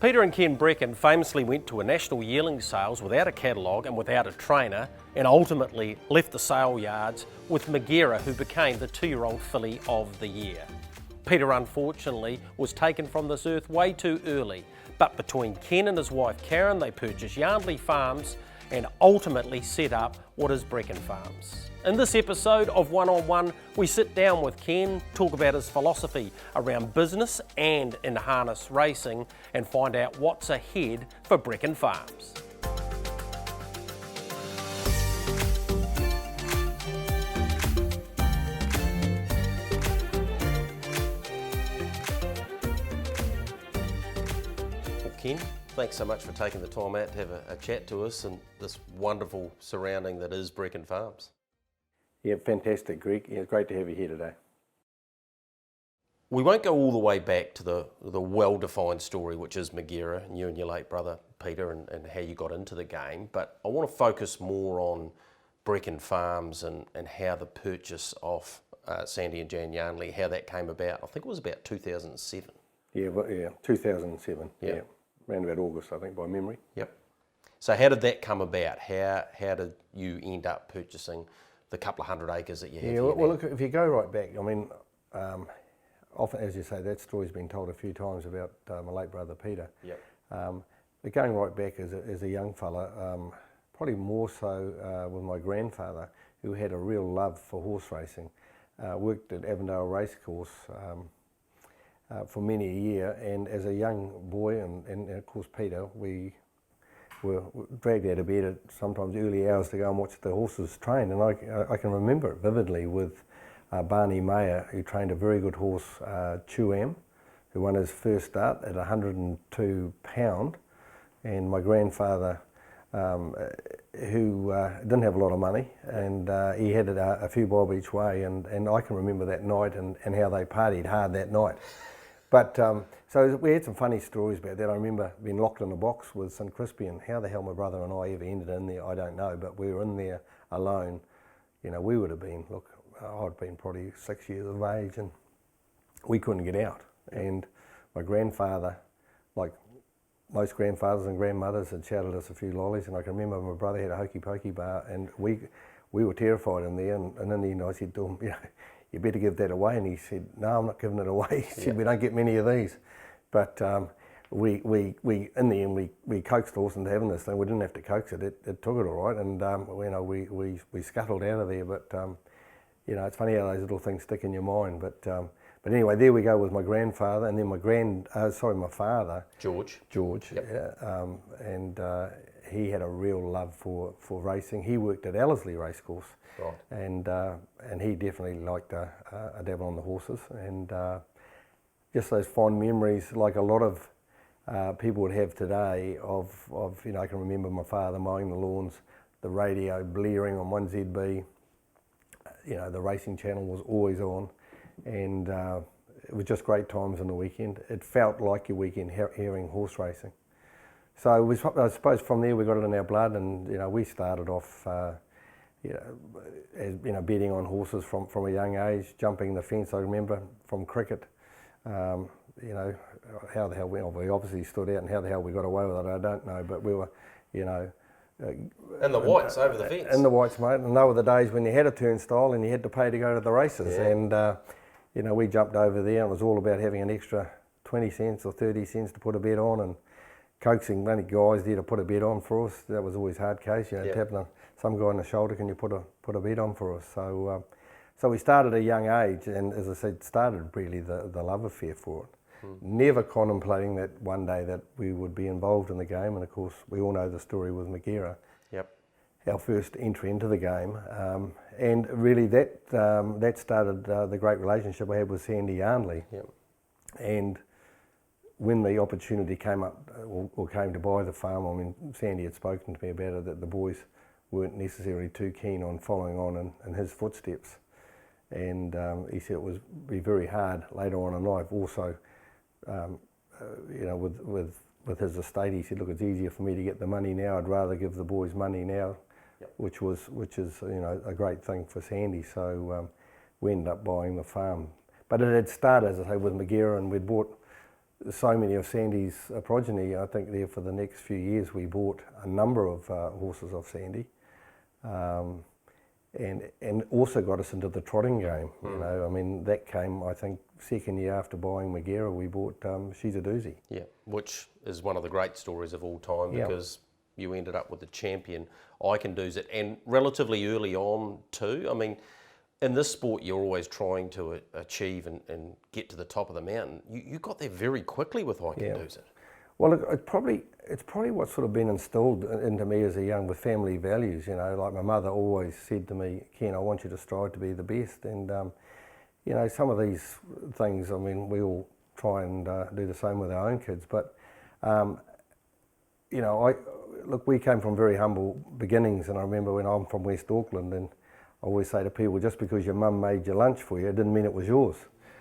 Peter and Ken Brecken famously went to a national yearling sales without a catalogue and without a trainer, and ultimately left the sale yards with Maghera, who became the 2-year-old filly of the year. Peter unfortunately was taken from this earth way too early, but between Ken and his wife Karen they purchased Yarndley Farms and ultimately set up what is Brecken Farms. In this episode of One on One, we sit down with Ken, talk about his philosophy around business and in harness racing, and find out what's ahead for Brecken Farms. Well, Ken, thanks so much for taking the time out to have a chat to us and this wonderful surrounding that is Brecken Farms. Yeah, fantastic, Greg. Yeah, it's great to have you here today. We won't go all the way back to the well-defined story, which is Maghera and you and your late brother Peter and how you got into the game, but I want to focus more on Brecken Farms and how the purchase of Sandy and Jan Yarndley, how that came about. I think it was about 2007. Yeah, 2007. Yeah. Yeah, around about August, I think, by memory. Yep. So how did that come about? How did you end up purchasing the couple of 100 acres that you have? Yeah, here well, now? look, if you go right back, I mean, often, as you say, that story's been told a few times about my late brother Peter. Yep. But going right back as a young fella, probably more so with my grandfather, who had a real love for horse racing. Worked at Avondale Racecourse for many a year, and as a young boy, and of course Peter, we were dragged out of bed at sometimes early hours to go and watch the horses train, and I can remember it vividly with Barney Mayer, who trained a very good horse, Chuam, who won his first start at 102 pound, and my grandfather, who didn't have a lot of money, and he had a few bob each way, and I can remember that night and how they partied hard that night. But so we had some funny stories about that. I remember being locked in a box with St Crispian. How the hell my brother and I ever ended in there, I don't know, but we were in there alone. You know, we would have been, look, I'd been probably 6 years of age, and we couldn't get out. And my grandfather, like most grandfathers and grandmothers, had shouted us a few lollies, and I can remember my brother had a hokey pokey bar, and we were terrified in there, and in the end I said to him, you know, you better give that away, and he said, no, I'm not giving it away. He said, we don't get many of these. But we in the end we coaxed the horse into having this thing. We didn't have to coax it. It took it all right, and you know, we scuttled out of there. But you know, it's funny how those little things stick in your mind. But anyway, there we go with my grandfather, and then my father, George. Yep. And he had a real love for racing. He worked at Ellerslie Racecourse. Right. And he definitely liked a dabble on the horses, and just those fond memories, like a lot of people would have today, of you know, I can remember my father mowing the lawns, the radio blaring on 1ZB, you know, the racing channel was always on, and it was just great times on the weekend. It felt like your weekend hearing horse racing. So I suppose from there we got it in our blood, and you know, we started off you know, as, you know, betting on horses from a young age, jumping the fence. I remember from cricket, you know, how the hell we obviously stood out, and how the hell we got away with it, I don't know, but we were, you know... and the whites over the fence. And the whites, mate, and they were the days when you had a turnstile and you had to pay to go to the races, yeah. And, you know, we jumped over there, and it was all about having an extra 20 cents or 30 cents to put a bet on, and coaxing many guys there to put a bet on for us. That was always a hard case, you know, yeah. Tapping some guy on the shoulder, can you put a bet on for us? So so we started at a young age, and as I said, started really the love affair for it. Never contemplating that one day that we would be involved in the game, and of course we all know the story with Maghera. Yep. Our first entry into the game, and really that started the great relationship I had with Sandy Yarndley. Yep. And when the opportunity came up, or came to buy the farm, I mean, Sandy had spoken to me about it, that the boys weren't necessarily too keen on following on in his footsteps, and he said it would be very hard later on in life. Also, you know, with his estate, he said, look, it's easier for me to get the money now. I'd rather give the boys money now, yep. which is you know, a great thing for Sandy. So we ended up buying the farm, but it had started, as I say, with Maghera, and we'd bought so many of Sandy's progeny, I think there for the next few years we bought a number of horses off Sandy, and also got us into the trotting game. You know, I mean that came, I think, second year after buying Magera, we bought She's a Doozy. Yeah, which is one of the great stories of all time, because you ended up with the champion I Can Do's It, and relatively early on too. I mean, in this sport, you're always trying to achieve and get to the top of the mountain. You got there very quickly with I Can Do's It. Well, it's probably what's sort of been instilled into me as a young, with family values. You know, like my mother always said to me, Ken, I want you to strive to be the best. And you know, some of these things, I mean, we all try and do the same with our own kids. But you know, look, we came from very humble beginnings, and I remember when I'm from West Auckland, and I always say to people, just because your mum made your lunch for you, it didn't mean it was yours.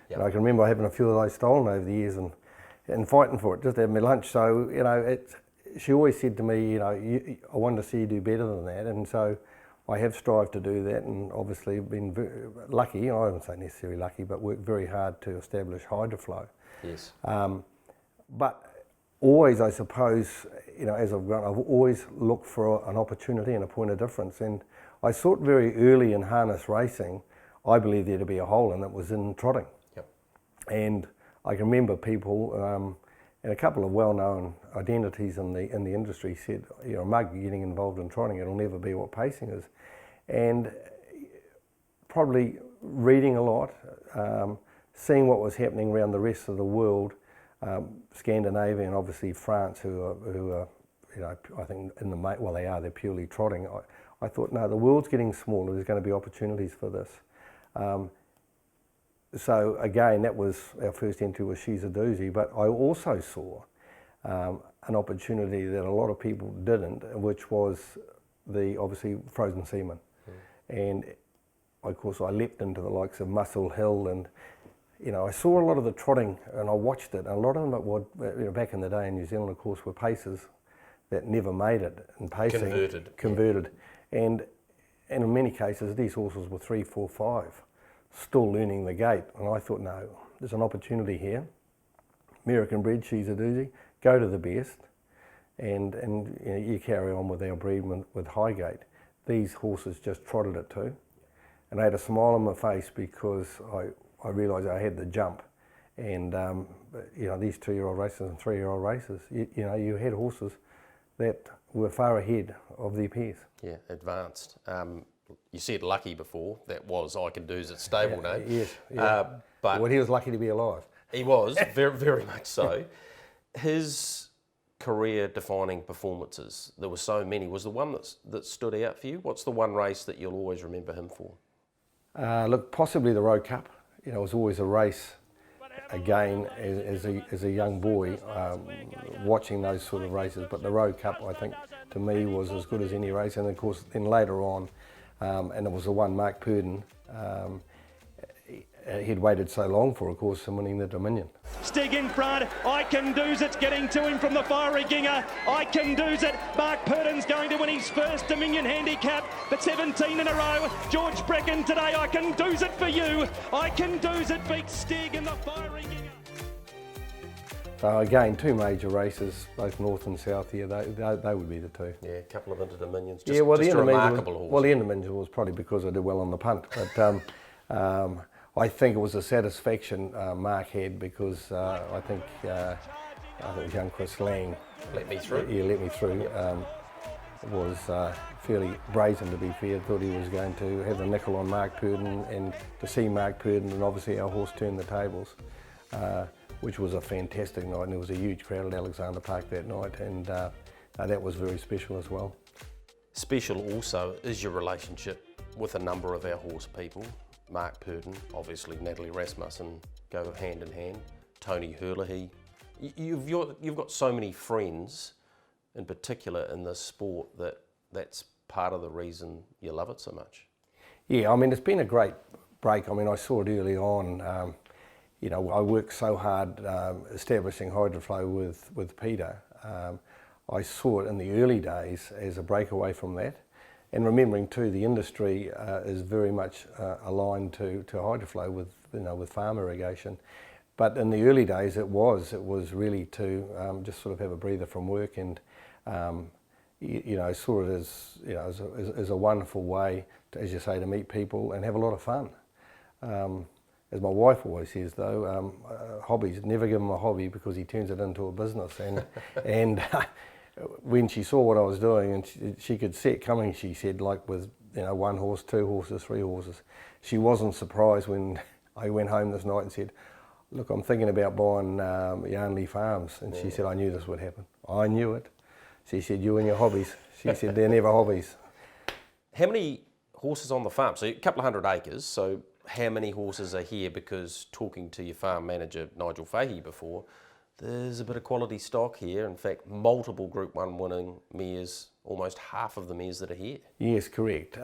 Yep. And I can remember having a few of those stolen over the years and fighting for it, just to have my lunch. So, you know, she always said to me, you know, I want to see you do better than that. And so I have strived to do that, and obviously been very lucky, I wouldn't say necessarily lucky, but worked very hard to establish Hydroflow. Yes. But always, I suppose, you know, as I've grown, I've always looked for an opportunity and a point of difference. And I saw it very early in harness racing. I believe there to be a hole, and it was in trotting. Yep. And I can remember people, and a couple of well-known identities in the industry said, you know, Mug, getting involved in trotting, it'll never be what pacing is. And probably reading a lot, seeing what was happening around the rest of the world, Scandinavia and obviously France, who are, you know, I think they're purely trotting. I thought, no, the world's getting smaller, there's going to be opportunities for this. So again, that was our first entry with She's a Doozy, but I also saw an opportunity that a lot of people didn't, which was obviously frozen semen. And of course I leapt into the likes of Muscle Hill, and you know, I saw a lot of the trotting and I watched it, and a lot of them were, you know, back in the day in New Zealand, of course, were pacers that never made it in pacing. Converted. Yeah. And in many cases, these horses were 3, 4, 5, still learning the gait. And I thought, no, there's an opportunity here. American bred, She's a Doozy, go to the best, and you know, you carry on with our breed with high gait. These horses just trotted it too. And I had a smile on my face because I realised I had the jump. And you know, these 2-year-old racers and 3-year-old racers, you know, you had horses that were far ahead of their peers. Yeah, advanced. You said lucky before, that was I Can Do's Its stable name. Yes. Yeah. But well, he was lucky to be alive. He was, very, very much so. His career-defining performances, there were so many, was the one that stood out for you? What's the one race that you'll always remember him for? Look, possibly the Road Cup. You know, it was always a race, again, as a young boy, watching those sort of races. But the Road Cup, I think, to me, was as good as any race. And of course, then later on, and it was the one Mark Purdon, he'd waited so long for, of course, and winning the Dominion. Stig in front, I Can Do's It, getting to him from the fiery Ginger. I Can Do's It, Mark Purdon's going to win his first Dominion handicap, but 17 in a row. George Brecken today, I Can Do's It for you. I Can Do's It beats Stig in the fiery Ginger. So again, 2 major races, both north and south here, they would be the 2. Yeah, a couple of Inter-Dominions, just a remarkable horse. Well, the Inter-Dominion was probably because I did well on the punt, but I think it was a satisfaction Mark had, because I think it was young Chris Lang. Let me through. Yeah, let me through. Was fairly brazen, to be fair. Thought he was going to have a nickel on Mark Purdon, and to see Mark Purdon and obviously our horse turn the tables, which was a fantastic night, and there was a huge crowd at Alexander Park that night, and that was very special as well. Special also is your relationship with a number of our horse people. Mark Purdon, obviously Natalie Rasmussen go hand in hand, Tony Herlihy. You've got so many friends, in particular in this sport, that's part of the reason you love it so much. Yeah, I mean, it's been a great break. I mean, I saw it early on. You know, I worked so hard establishing Hydroflow with Peter. I saw it in the early days as a breakaway from that. And remembering too, the industry is very much aligned to Hydroflow with farm irrigation. But in the early days, it was really to just sort of have a breather from work, and saw it as as a wonderful way, to, as you say, to meet people and have a lot of fun. As my wife always says, though, hobbies, never give him a hobby because he turns it into a business. And when she saw what I was doing, and she could see it coming, she said, like with 1 horse, 2 horses, 3 horses, she wasn't surprised when I went home this night and said, look, I'm thinking about buying Yarnley Farms. And she said, I knew this would happen. I knew it. She said, you and your hobbies. She said, they're never hobbies. How many horses on the farm? So a couple of 100 acres, so how many horses are here? Because talking to your farm manager, Nigel Fahey, before, there's a bit of quality stock here. In fact, multiple Group 1 winning mares, almost half of the mares that are here. Yes, correct.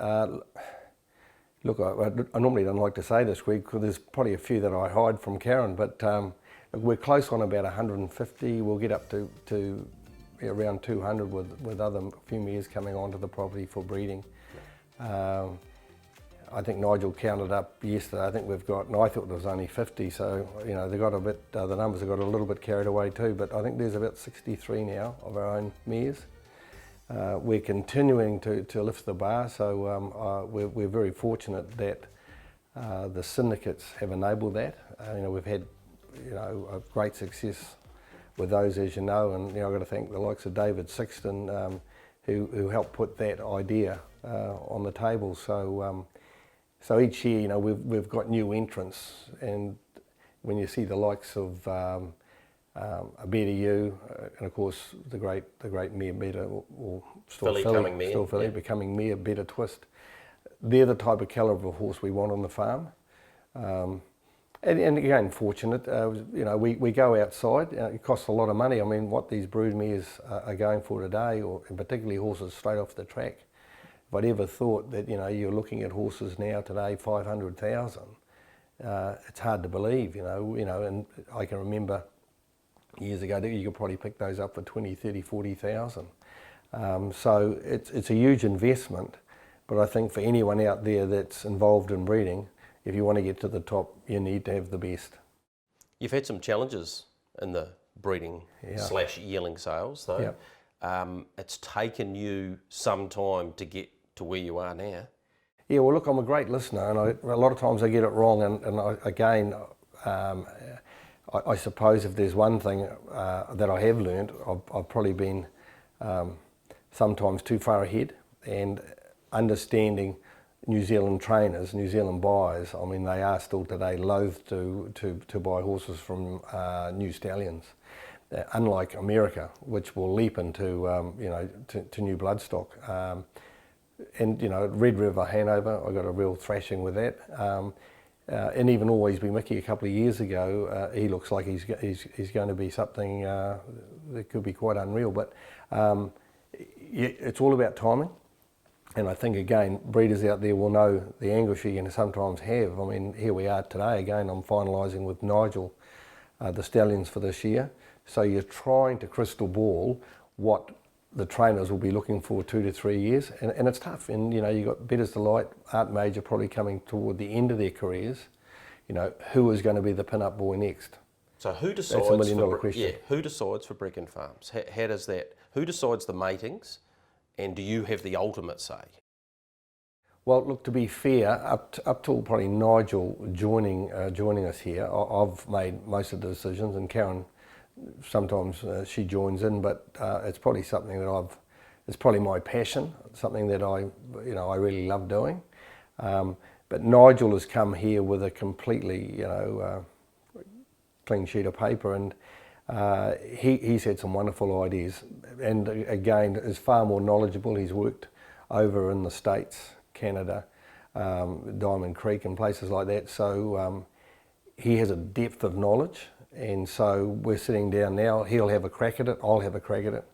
Look, I normally don't like to say this, Greg, because there's probably a few that I hide from Karen, but we're close on about 150. We'll get up to around 200 with other few mares coming onto the property for breeding. I think Nigel counted up yesterday. I think we've got, and I thought there was only 50, so they got a bit. The numbers have got a little bit carried away too. But I think there's about 63 now of our own mares. We're continuing to lift the bar, so we're very fortunate that the syndicates have enabled that. We've had a great success with those, as you know, and I've got to thank the likes of David Sixton, who helped put that idea on the table. So each year, we've got new entrants, and when you see the likes of a Better You, and of course the great Mare Better, or still Filly becoming Mare Better Twist, they're the type of calibre of horse we want on the farm. And again, fortunate, we go outside. It costs a lot of money. I mean, what these brood mares are going for today, or particularly horses straight off the track. If I'd ever thought that you're looking at horses now today 500,000, it's hard to believe. And I can remember years ago you could probably pick those up for 20, 30, 40,000. So it's a huge investment, but I think for anyone out there that's involved in breeding, if you want to get to the top, you need to have the best. You've had some challenges in the breeding / yearling sales, though. Yeah. It's taken you some time to get to where you are now. Yeah, well, look, I'm a great listener, and a lot of times I get it wrong. I suppose if there's one thing that I have learned, I've probably been sometimes too far ahead, and understanding New Zealand trainers, New Zealand buyers. I mean, they are still today loath to buy horses from new stallions, unlike America, which will leap into to new bloodstock. And Red River, Hanover, I got a real thrashing with that. And even Always Be Mickey a couple of years ago, he looks like he's going to be something that could be quite unreal. But it's all about timing. And I think, again, breeders out there will know the anguish you can sometimes have. I mean, here we are today. Again, I'm finalising with Nigel the stallions for this year. So you're trying to crystal ball what the trainers will be looking for 2 to 3 years. And it's tough. And, you've got Bettor's Delight, Art Major probably coming toward the end of their careers. Who is going to be the pin-up boy next? So who decides? That's $1 million question. Yeah, who decides for Brecken Farms? How does that? Who decides the matings, and do you have the ultimate say? Well, look, to be fair, up till probably Nigel joining us here, I've made most of the decisions, and Karen sometimes she joins in, but it's probably something that it's probably my passion, something that I really love doing. But Nigel has come here with a completely, clean sheet of paper, and he's had some wonderful ideas. And again, is far more knowledgeable. He's worked over in the States, Canada, Diamond Creek and places like that. So he has a depth of knowledge. And so we're sitting down now. He'll have a crack at it, I'll have a crack at it,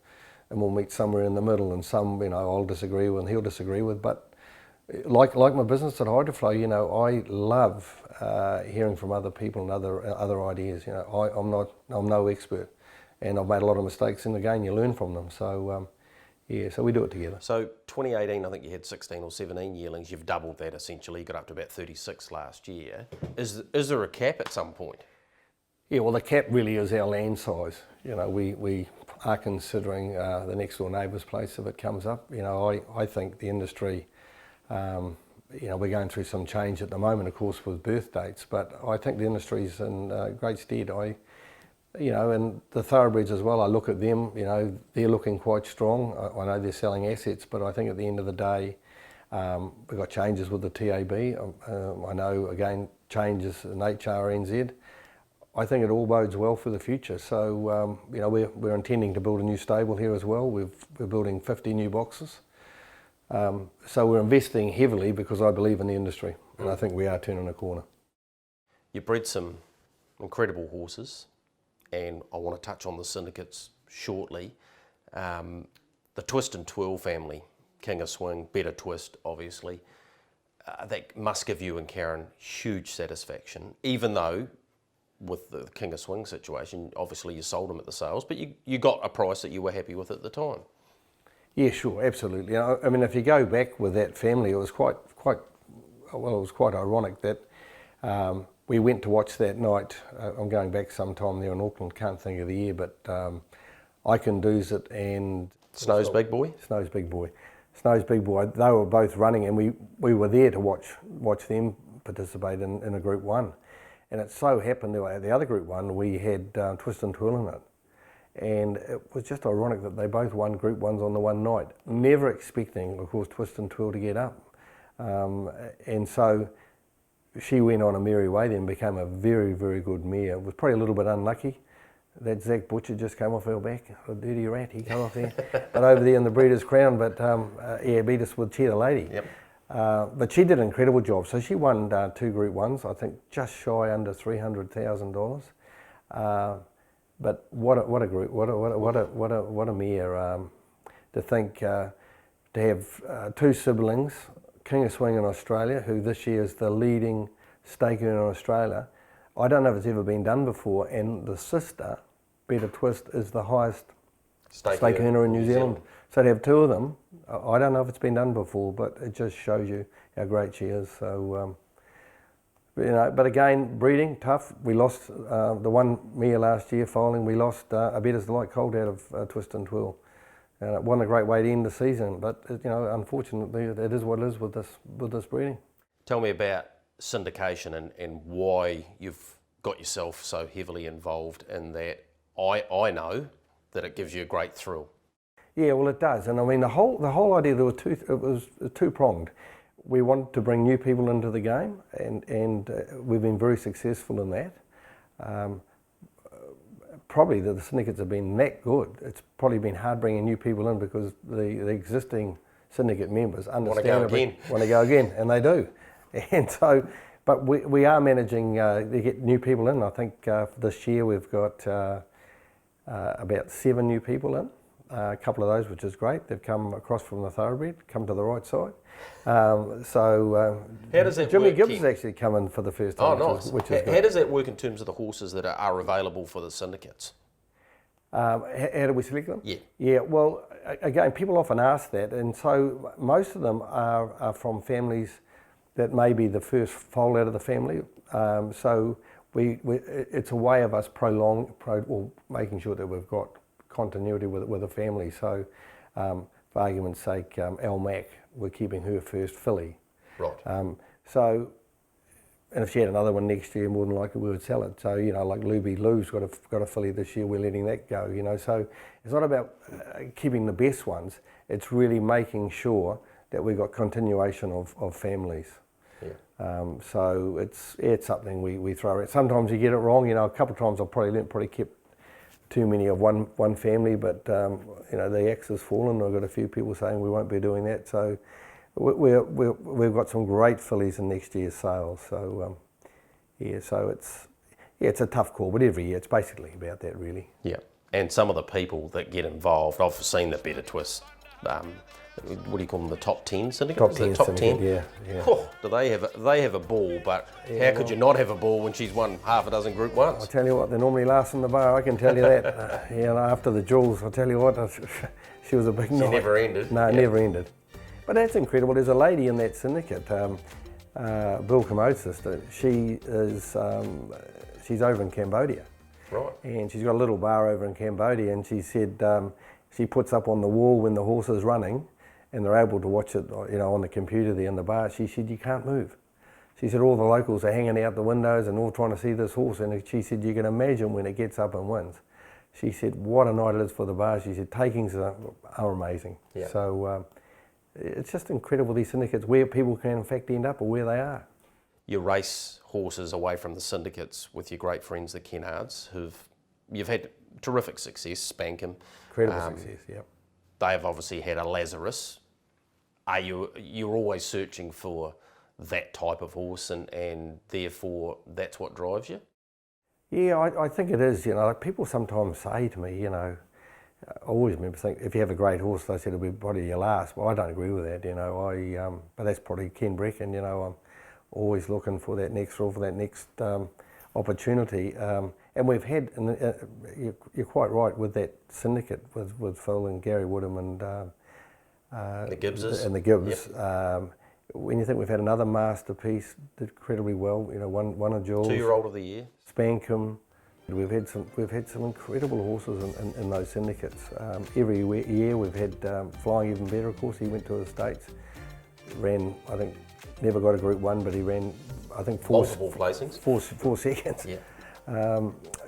and we'll meet somewhere in the middle. And some, I'll disagree with and he'll disagree with. But like my business at Hydroflow, I love hearing from other people and other ideas. I'm no expert, and I've made a lot of mistakes. And again, you learn from them. So so we do it together. So 2018, I think you had 16 or 17 yearlings. You've doubled that essentially. You got up to about 36 last year. Is there a cap at some point? Yeah, well, the cap really is our land size. You know, we are considering the next door neighbour's place if it comes up. You know, I think the industry, you know, we're going through some change at the moment, of course, with birth dates, but I think the industry's in great stead. You know, and the thoroughbreds as well, I look at them, you know, they're looking quite strong. I know they're selling assets, but I think at the end of the day, we've got changes with the TAB. I know, again, changes in HRNZ. I think it all bodes well for the future. So, you know, we're intending to build a new stable here as well. We're building 50 new boxes. So we're investing heavily because I believe in the industry, and I think we are turning a corner. You bred some incredible horses, and I want to touch on the syndicates shortly. The Twist and Twirl family, King of Swing, Better Twist, obviously, that must give you and Karen huge satisfaction, even though with the King of Swing situation, obviously you sold them at the sales, but you got a price that you were happy with at the time. Yeah, sure, absolutely. I mean, if you go back with that family, it was quite ironic that we went to watch that night. I'm going back sometime there in Auckland, can't think of the year, but I Can Do's It and Snow's Big Boy? Snow's Big Boy. Snow's Big Boy, they were both running, and we were there to watch them participate in a Group 1. And it so happened that the other Group 1, we had Twist and Twirl in it. And it was just ironic that they both won Group 1s on the one night, never expecting, of course, Twist and Twirl to get up. And so she went on a merry way then, became a very, very good mare. Was probably a little bit unlucky. That Zach Butcher just came off our back, a dirty rat, he came off there. But over there in the Breeders' Crown, but yeah, beat us with Cheer the Lady. Yep. But she did an incredible job. So she won 2 Group 1s, I think just shy under $300,000. But what a group! What a mare! To think to have 2 siblings, King of Swing in Australia, who this year is the leading stake earner in Australia. I don't know if it's ever been done before, and the sister, Better Twist, is the highest stake earner in New Zealand. So to have 2 of them, I don't know if it's been done before, but it just shows you how great she is. So, you know, but again, breeding, tough. We lost the one mare last year, foaling. We lost a Better's Delight colt out of Twist and Twirl. And it wasn't a great way to end the season, but you know, unfortunately, it is what it is with this breeding. Tell me about syndication and why you've got yourself so heavily involved in that. I know that it gives you a great thrill. Yeah, well, it does, and I mean the whole idea there was two-pronged. We wanted to bring new people into the game, and we've been very successful in that. Probably the syndicates have been that good. It's probably been hard bringing new people in because the existing syndicate members understandably want to go again, and they do. And so, but we are managing to get new people in. I think this year we've got about 7 new people in. A couple of those, which is great. They've come across from the thoroughbred, come to the right side. How does that Jimmy work, Gibbs Ken? has actually come in for the first time, which is good. How does that work in terms of the horses that are available for the syndicates? How do we select them? Yeah. Yeah, well, again, people often ask that, and so most of them are from families that may be the first foal out of the family. So it's a way of us making sure that we've got continuity with the family. So, for argument's sake, Elle Mac, we're keeping her first filly. Right. So, and if she had another one next year, more than likely we would sell it. So, you know, like Luby Lou's got a filly this year, we're letting that go, you know. So it's not about keeping the best ones, it's really making sure that we've got continuation of families. Yeah. So it's something we throw at. Sometimes you get it wrong, you know. A couple of times I've probably kept too many of one family, but you know, the axe has fallen. I've got a few people saying we won't be doing that. So we've got some great fillies in next year's sales. So yeah, so it's a tough call, but every year it's basically about that, really. Yeah, and some of the people that get involved, I've seen the Better Twist. What do you call them? The top 10 syndicate? Top 10. Yeah. Oh, do they have a ball? But how could you not have a ball when she's won half a dozen Group 1s? I'll tell you what, they're normally last in the bar. I can tell you that. You know, after the jewels, I'll tell you what, she was a big night. She never ended. No, never ended. But that's incredible. There's a lady in that syndicate, Bill Commode's sister. She's over in Cambodia. Right. And she's got a little bar over in Cambodia, and she said she puts up on the wall when the horse is running, and they're able to watch it, you know, on the computer there in the bar. She said, you can't move. She said all the locals are hanging out the windows and all trying to see this horse, and she said you can imagine when it gets up and wins. She said what a night it is for the bar. She said takings are amazing. Yeah. So it's just incredible, these syndicates, where people can in fact end up or where they are. You race horses away from the syndicates with your great friends, the Kennards, you've had terrific success, Spankham. Incredible success, yep. They have obviously had a Lazarus. You're always searching for that type of horse, and therefore that's what drives you? Yeah, I think it is. You know, like people sometimes say to me, you know, I always remember thinking, if you have a great horse, they said it'll be probably your last. Well, I don't agree with that, you know. But that's probably KEN BRECKON, you know. I'm always looking for that next role, for that next opportunity. And we've had, and you're quite right, with that syndicate with Phil and Gary Woodham and the Gibbses. And the Gibbs. Yep. When you think we've had another masterpiece, did incredibly well. You know, won a Jules. 2-year-old of the year. Spankham. We've had some incredible horses in those syndicates. Every year we've had Flying Even Better, of course. He went to the States, ran, I think, never got a Group 1, but he ran, I think, multiple placings. Four seconds. Yeah.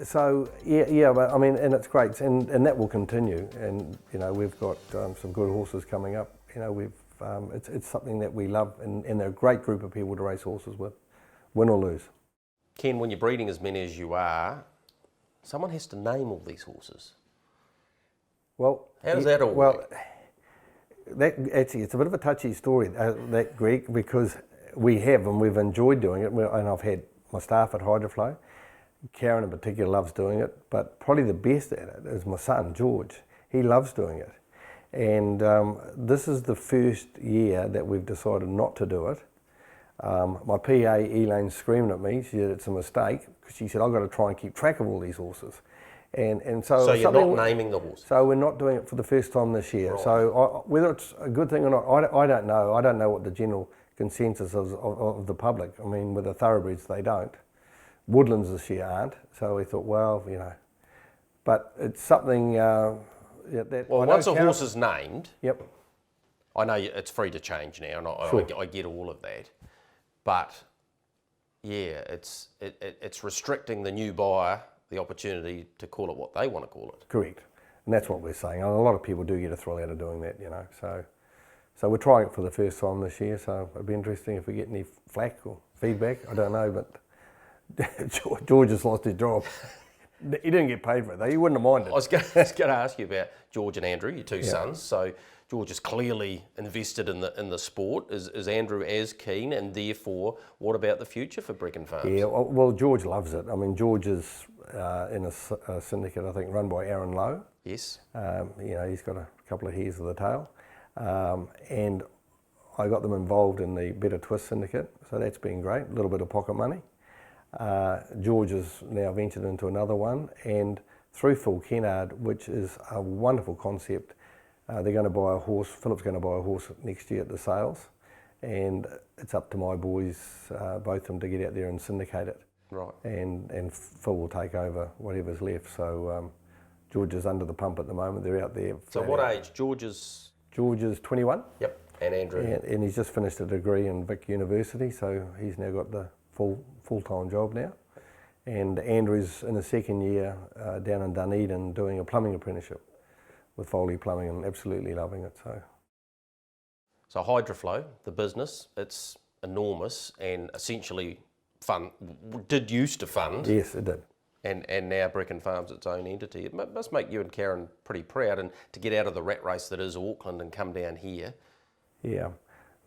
So yeah, but I mean, and it's great, and that will continue. And you know, we've got some good horses coming up. You know, it's something that we love, and they're a great group of people to race horses with, win or lose. Ken, when you're breeding as many as you are, someone has to name all these horses. Well, how does that all work? Actually, it's a bit of a touchy story, that, Greg, because we've enjoyed doing it, and I've had my staff at Hydroflow. Karen in particular loves doing it, but probably the best at it is my son, George. He loves doing it. And this is the first year that we've decided not to do it. My PA, Elaine's screaming at me. She said it's a mistake, because she said, I've got to try and keep track of all these horses. And so you're not naming the horses? So we're not doing it for the first time this year. Right. So whether it's a good thing or not, I don't know. I don't know what the general consensus is of the public. I mean, with the thoroughbreds, they don't. Woodlands this year aren't. So we thought, well, you know. But it's something that... Well, once a horse is named... Yep. I know it's free to change now, and Sure. I get all of that. But, yeah, it's restricting the new buyer the opportunity to call it what they want to call it. Correct. And that's what we're saying. And a lot of people do get a thrill out of doing that, you know. So we're trying it for the first time this year, so it'll be interesting if we get any flack or feedback. I don't know, but George has lost his job. He didn't get paid for it, though. He wouldn't have minded. I was going to ask you about George and Andrew, your two sons. So George is clearly invested in the sport. Is Andrew as keen? And therefore, what about the future for Brecken Farms? Yeah, well, George loves it. I mean, George is in a syndicate, I think, run by Aaron Lowe. Yes. You know, he's got a couple of hairs of the tail. And I got them involved in the Better Twist syndicate, so that's been great. A little bit of pocket money. George has now ventured into another one, and through Phil Kennard, which is a wonderful concept. They're going to buy a horse, Philip's going to buy a horse next year at the sales, and it's up to my boys, both of them, to get out there and syndicate it. Right. And Phil will take over whatever's left, so George is under the pump at the moment, they're out there. So what age? George is 21. Yep, and Andrew? And he's just finished a degree in Vic University, so he's now got the full-time job now. And Andrew's in his second year down in Dunedin doing a plumbing apprenticeship with Foley Plumbing, and absolutely loving it. So Hydroflow, the business, it's enormous and essentially used to fund. Yes, it did. And now Brecken Farms, its own entity. It must make you and Karen pretty proud, and to get out of the rat race that is Auckland and come down here. Yeah.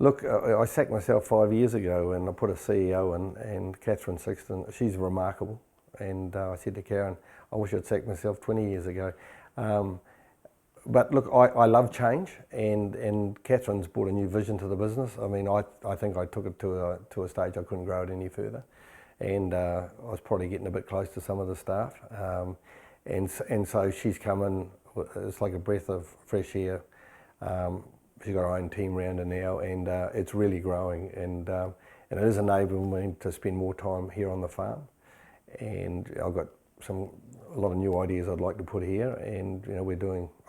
Look, I sacked myself 5 years ago, and I put a CEO in, and Catherine Sixton, she's remarkable. And I said to Karen, I wish I'd sacked myself 20 years ago. But look, I love change, and Catherine's brought a new vision to the business. I mean, I think I took it to a stage I couldn't grow it any further. And I was probably getting a bit close to some of the staff. And so she's come in, it's like a breath of fresh air. She's got her own team around her now, and it's really growing, and it is enabling me to spend more time here on the farm. And I've got some a lot of new ideas I'd like to put here, and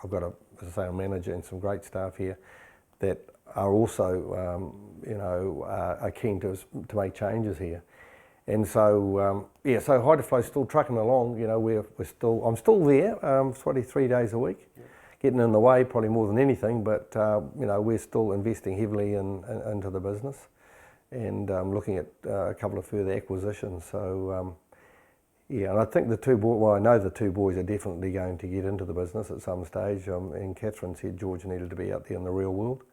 I've got as I say, a manager and some great staff here that are also are keen to make changes here. And so so Hydro Flow's still trucking along. I'm still there, 23 days a week, getting in the way probably more than anything. But we're still investing heavily into the business, and looking at a couple of further acquisitions. So and I think the two boys. Well, I know the two boys are definitely going to get into the business at some stage. And Catherine said George needed to be out there in the real world,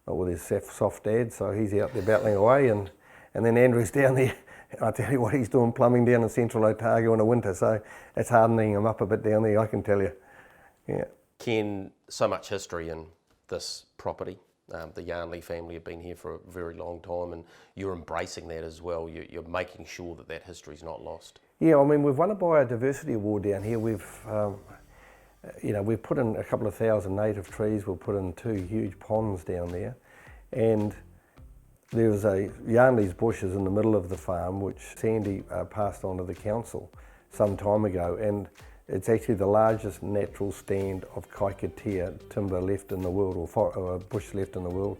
not with his soft dad. So he's out there battling away, and then Andrew's down there. I tell you what, he's doing plumbing down in central Otago in the winter, so it's hardening him up a bit down there, I can tell you. Yeah. Ken, so much history in this property. The Yarnley family have been here for a very long time, and you're embracing that as well. You're making sure that history's not lost. Yeah, I mean, we've won a biodiversity award down here. We've put in a couple of thousand native trees. We've put in 2 huge ponds down there, and there was Yarnley's bushes in the middle of the farm, which Sandy passed on to the council some time ago, and it's actually the largest natural stand of kaikatea timber left in the world, or bush left in the world.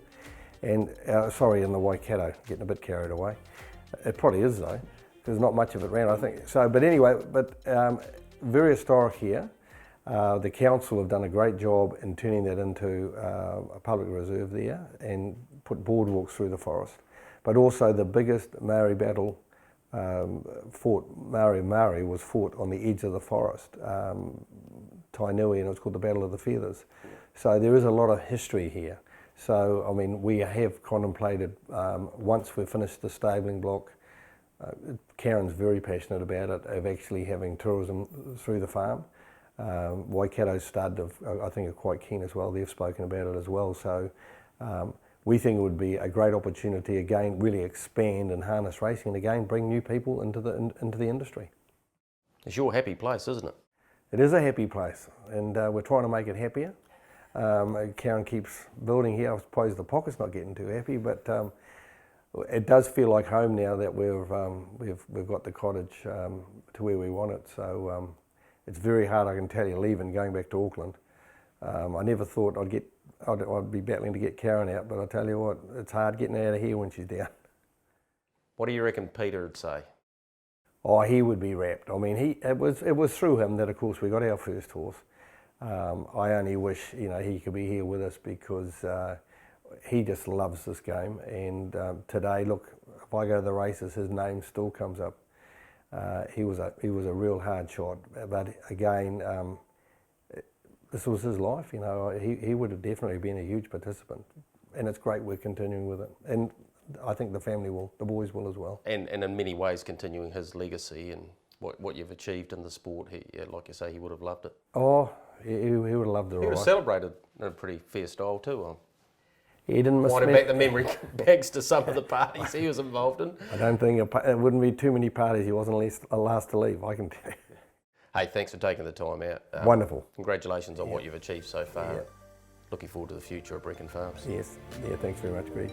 And in the Waikato, getting a bit carried away. It probably is though, because not much of it ran, I think. So, but anyway, very historic here. The council have done a great job in turning that into a public reserve there, and put boardwalks through the forest. But also the biggest Maori battle fought, Maori was fought on the edge of the forest, Tainui, and it was called the Battle of the Feathers. So there is a lot of history here. So, I mean, we have contemplated, once we've finished the stabling block, Karen's very passionate about it, of actually having tourism through the farm. Waikato Stud, I think, are quite keen as well. They've spoken about it as well. So we think it would be a great opportunity, again, really expand and harness racing, and again, bring new people into the industry. It's your happy place, isn't it? It is a happy place, and we're trying to make it happier. Karen keeps building here. I suppose the pocket's not getting too happy, but it does feel like home now that we've got the cottage to where we want it. So it's very hard, I can tell you, leaving, going back to Auckland. I never thought I'd be battling to get Karen out, but I tell you what, it's hard getting out of here when she's down. What do you reckon Peter would say? Oh, he would be rapt. I mean, it was through him that, of course, we got our first horse. I only wish he could be here with us, because he just loves this game. And today, look, if I go to the races, his name still comes up. He was a real hard shot, but again, this was his life. He would have definitely been a huge participant, and it's great we're continuing with it. And I think the family will, the boys will as well. And in many ways continuing his legacy and what you've achieved in the sport. Like you say, he would have loved it. Oh, he would have loved it. He would have celebrated in a pretty fair style too. He didn't miss winding back the memory bags to some of the parties he was involved in. I don't think it wouldn't be too many parties he wasn't last to leave, I can tell you. Hey, thanks for taking the time out. Wonderful. Congratulations on what you've achieved so far. Yeah. Looking forward to the future of Brecken Farms. Yes. Yeah, thanks very much, Greg.